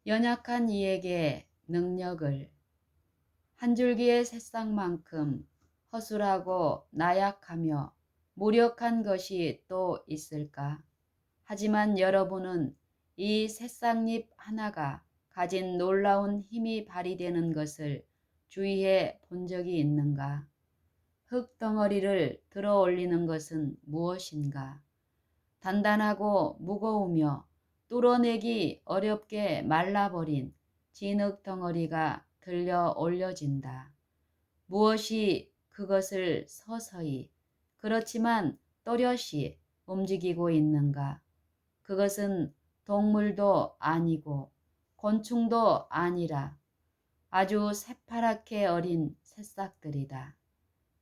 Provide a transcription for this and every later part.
연약한 이에게 능력을. 한 줄기의 새싹만큼 허술하고 나약하며 무력한 것이 또 있을까? 하지만 여러분은 이 새싹잎 하나가 가진 놀라운 힘이 발휘되는 것을 주의해 본 적이 있는가? 흙덩어리를 들어 올리는 것은 무엇인가? 단단하고 무거우며 뚫어내기 어렵게 말라버린 진흙덩어리가 들려 올려진다. 무엇이 그것을 서서히, 그렇지만 또렷이 움직이고 있는가? 그것은 동물도 아니고 곤충도 아니라 아주 새파랗게 어린 새싹들이다.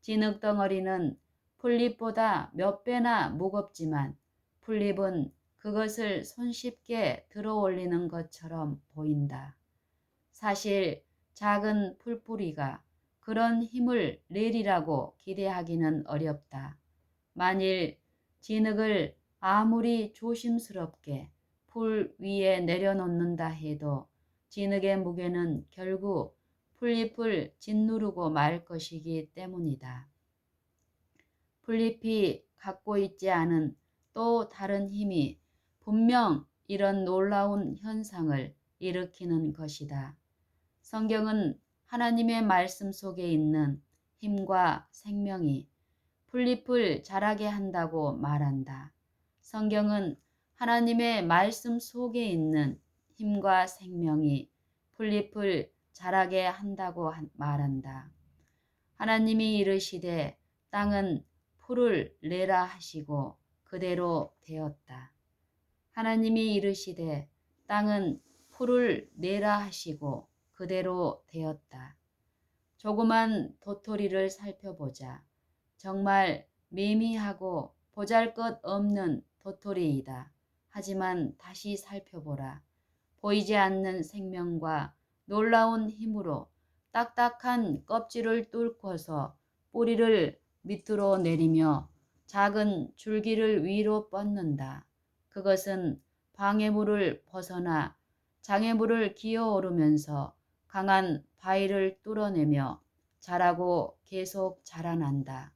진흙덩어리는 풀잎보다 몇 배나 무겁지만 풀잎은 그것을 손쉽게 들어 올리는 것처럼 보인다. 사실 작은 풀뿌리가 그런 힘을 내리라고 기대하기는 어렵다. 만일 진흙을 아무리 조심스럽게 풀 위에 내려놓는다 해도 진흙의 무게는 결국 풀잎을 짓누르고 말 것이기 때문이다. 풀잎이 갖고 있지 않은 또 다른 힘이 분명 이런 놀라운 현상을 일으키는 것이다. 성경은 하나님의 말씀 속에 있는 힘과 생명이 풀잎을 자라게 한다고 말한다. 성경은 하나님의 말씀 속에 있는 힘과 생명이 풀잎을 자라게 한다고 말한다. 하나님이 이르시되 땅은 풀을 내라 하시고 그대로 되었다. 하나님이 이르시되 땅은 풀을 내라 하시고 그대로 되었다. 조그만 도토리를 살펴보자. 정말 미미하고 보잘것없는 도토리이다. 하지만 다시 살펴보라. 보이지 않는 생명과 놀라운 힘으로 딱딱한 껍질을 뚫고서 뿌리를 밑으로 내리며 작은 줄기를 위로 뻗는다. 그것은 방해물을 벗어나 장애물을 기어오르면서 강한 바위를 뚫어내며 자라고 계속 자라난다.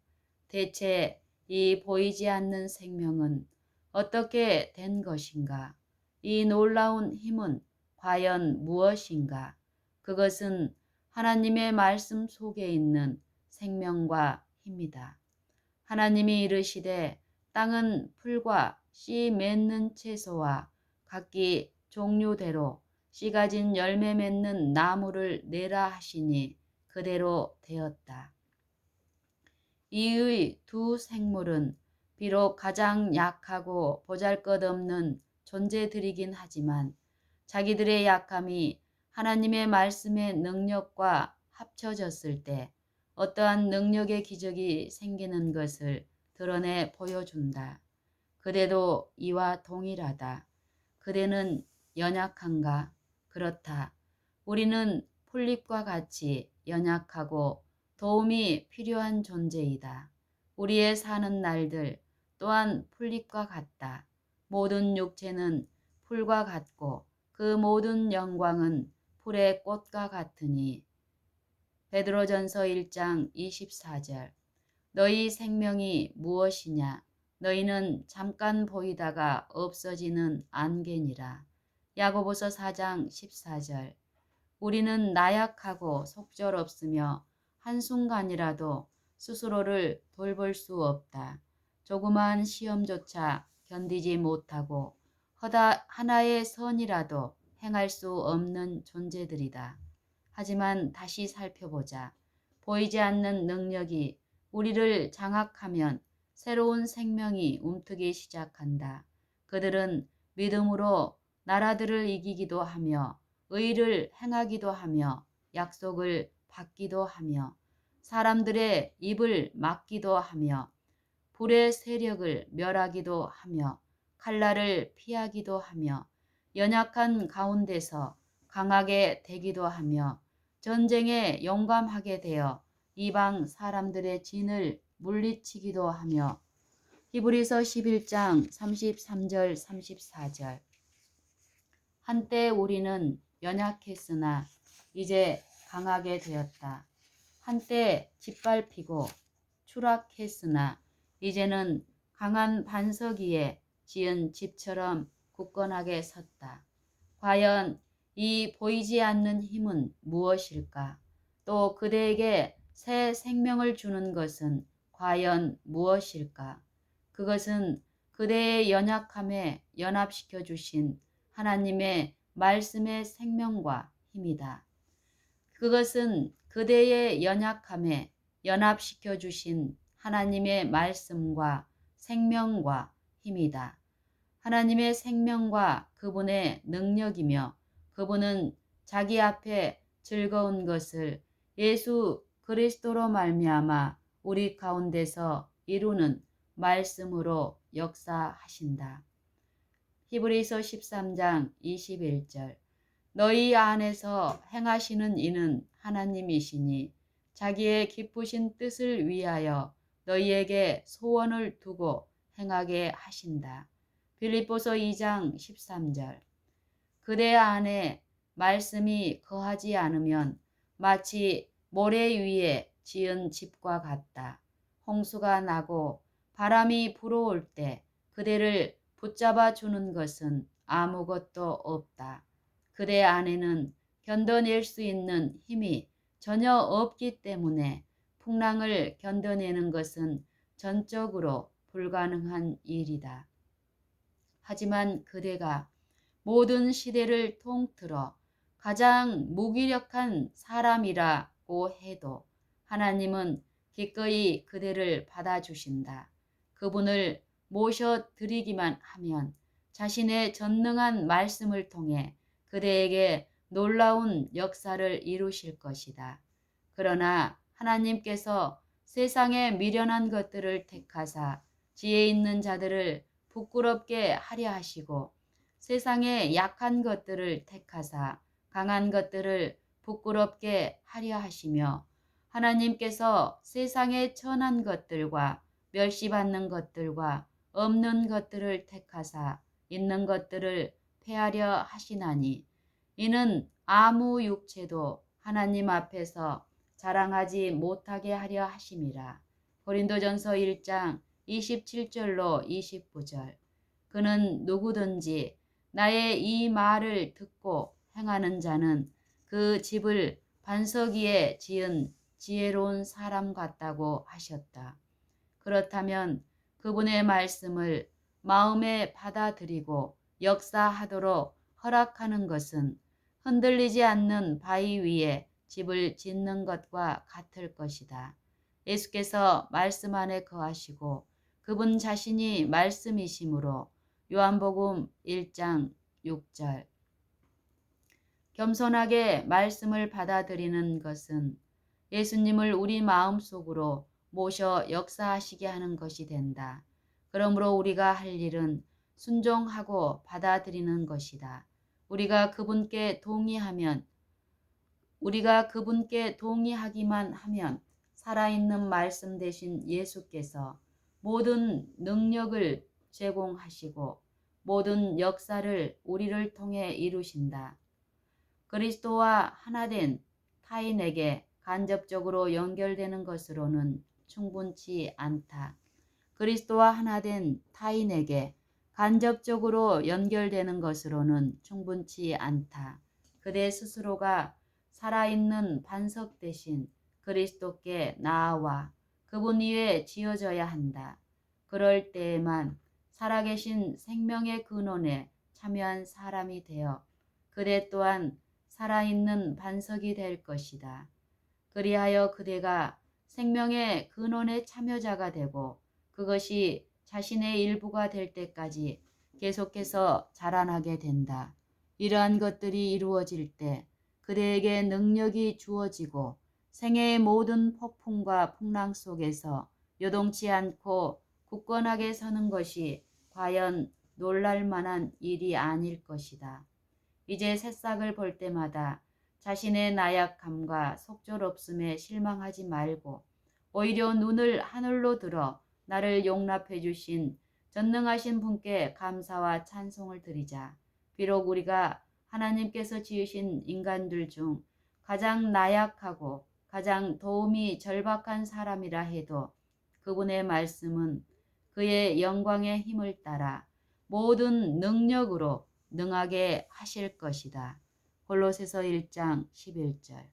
대체 이 보이지 않는 생명은 어떻게 된 것인가? 이 놀라운 힘은 과연 무엇인가? 그것은 하나님의 말씀 속에 있는 생명과 힘이다. 하나님이 이르시되 땅은 풀과 씨 맺는 채소와 각기 종류대로 씨 가진 열매 맺는 나무를 내라 하시니 그대로 되었다. 이의 두 생물은 비록 가장 약하고 보잘것없는 존재들이긴 하지만 자기들의 약함이 하나님의 말씀의 능력과 합쳐졌을 때 어떠한 능력의 기적이 생기는 것을 드러내 보여준다. 그대도 이와 동일하다. 그대는 연약한가? 그렇다. 우리는 풀잎과 같이 연약하고 도움이 필요한 존재이다. 우리의 사는 날들 또한 풀잎과 같다. 모든 육체는 풀과 같고 그 모든 영광은 풀의 꽃과 같으니. 베드로전서 1장 24절. 너희 생명이 무엇이냐? 너희는 잠깐 보이다가 없어지는 안개니라. 야고보서 4장 14절. 우리는 나약하고 속절없으며 한순간이라도 스스로를 돌볼 수 없다. 조그마한 시험조차 견디지 못하고 하나의 선이라도 행할 수 없는 존재들이다. 하지만 다시 살펴보자. 보이지 않는 능력이 우리를 장악하면 새로운 생명이 움트기 시작한다. 그들은 믿음으로 나라들을 이기기도 하며 의를 행하기도 하며 약속을 받기도 하며 사람들의 입을 막기도 하며 불의 세력을 멸하기도 하며 칼날을 피하기도 하며 연약한 가운데서 강하게 되기도 하며 전쟁에 용감하게 되어 이방 사람들의 진을 물리치기도 하며. 히브리서 11장 33절 34절. 한때 우리는 연약했으나 이제 강하게 되었다. 한때 짓밟히고 추락했으나 이제는 강한 반석 위에 지은 집처럼 굳건하게 섰다. 과연 이 보이지 않는 힘은 무엇일까? 또 그대에게 새 생명을 주는 것은 과연 무엇일까? 그것은 그대의 연약함에 연합시켜 주신 하나님의 말씀의 생명과 힘이다. 그것은 그대의 연약함에 연합시켜 주신 하나님의 말씀과 생명과 힘이다. 하나님의 생명과 그분의 능력이며 그분은 자기 앞에 즐거운 것을 예수 그리스도로 말미암아 우리 가운데서 이루는 말씀으로 역사하신다. 히브리서 13장 21절 너희 안에서 행하시는 이는 하나님이시니 자기의 기쁘신 뜻을 위하여 너희에게 소원을 두고 행하게 하신다. 빌립보서 2장 13절 그대 안에 말씀이 거하지 않으면 마치 모래 위에 지은 집과 같다. 홍수가 나고 바람이 불어올 때 그대를 붙잡아 주는 것은 아무것도 없다. 그대 안에는 견뎌낼 수 있는 힘이 전혀 없기 때문에 풍랑을 견뎌내는 것은 전적으로 불가능한 일이다. 하지만 그대가 모든 시대를 통틀어 가장 무기력한 사람이라고 해도 하나님은 기꺼이 그대를 받아주신다. 그분을 모셔드리기만 하면 자신의 전능한 말씀을 통해 그대에게 놀라운 역사를 이루실 것이다. 그러나 하나님께서 세상에 미련한 것들을 택하사 지혜 있는 자들을 부끄럽게 하려 하시고 세상의 약한 것들을 택하사 강한 것들을 부끄럽게 하려 하시며 하나님께서 세상의 천한 것들과 멸시받는 것들과 없는 것들을 택하사 있는 것들을 폐하려 하시나니 이는 아무 육체도 하나님 앞에서 자랑하지 못하게 하려 하심이라. 고린도전서 1장 27절로 29절 그는 누구든지 나의 이 말을 듣고 행하는 자는 그 집을 반석 위에 지은 지혜로운 사람 같다고 하셨다. 그렇다면 그분의 말씀을 마음에 받아들이고 역사하도록 허락하는 것은 흔들리지 않는 바위 위에 집을 짓는 것과 같을 것이다. 예수께서 말씀 안에 거하시고 그분 자신이 말씀이시므로 요한복음 1장 6절 겸손하게 말씀을 받아들이는 것은 예수님을 우리 마음속으로 모셔 역사하시게 하는 것이 된다. 그러므로 우리가 할 일은 순종하고 받아들이는 것이다. 우리가 그분께 동의하기만 하면 살아있는 말씀 대신 예수께서 모든 능력을 제공하시고 모든 역사를 우리를 통해 이루신다. 그리스도와 하나된 타인에게 간접적으로 연결되는 것으로는 충분치 않다. 그리스도와 하나된 타인에게 간접적으로 연결되는 것으로는 충분치 않다. 그대 스스로가 살아있는 반석 대신 그리스도께 나아와 그분 위에 지어져야 한다. 그럴 때에만 살아계신 생명의 근원에 참여한 사람이 되어 그대 또한 살아있는 반석이 될 것이다. 그리하여 그대가 생명의 근원의 참여자가 되고 그것이 자신의 일부가 될 때까지 계속해서 자라나게 된다. 이러한 것들이 이루어질 때 그대에게 능력이 주어지고 생애의 모든 폭풍과 풍랑 속에서 요동치 않고 굳건하게 서는 것이 과연 놀랄 만한 일이 아닐 것이다. 이제 새싹을 볼 때마다 자신의 나약함과 속절없음에 실망하지 말고 오히려 눈을 하늘로 들어 나를 용납해 주신 전능하신 분께 감사와 찬송을 드리자. 비록 우리가 하나님께서 지으신 인간들 중 가장 나약하고 가장 도움이 절박한 사람이라 해도 그분의 말씀은 그의 영광의 힘을 따라 모든 능력으로 능하게 하실 것이다. 골로새서 1장 11절.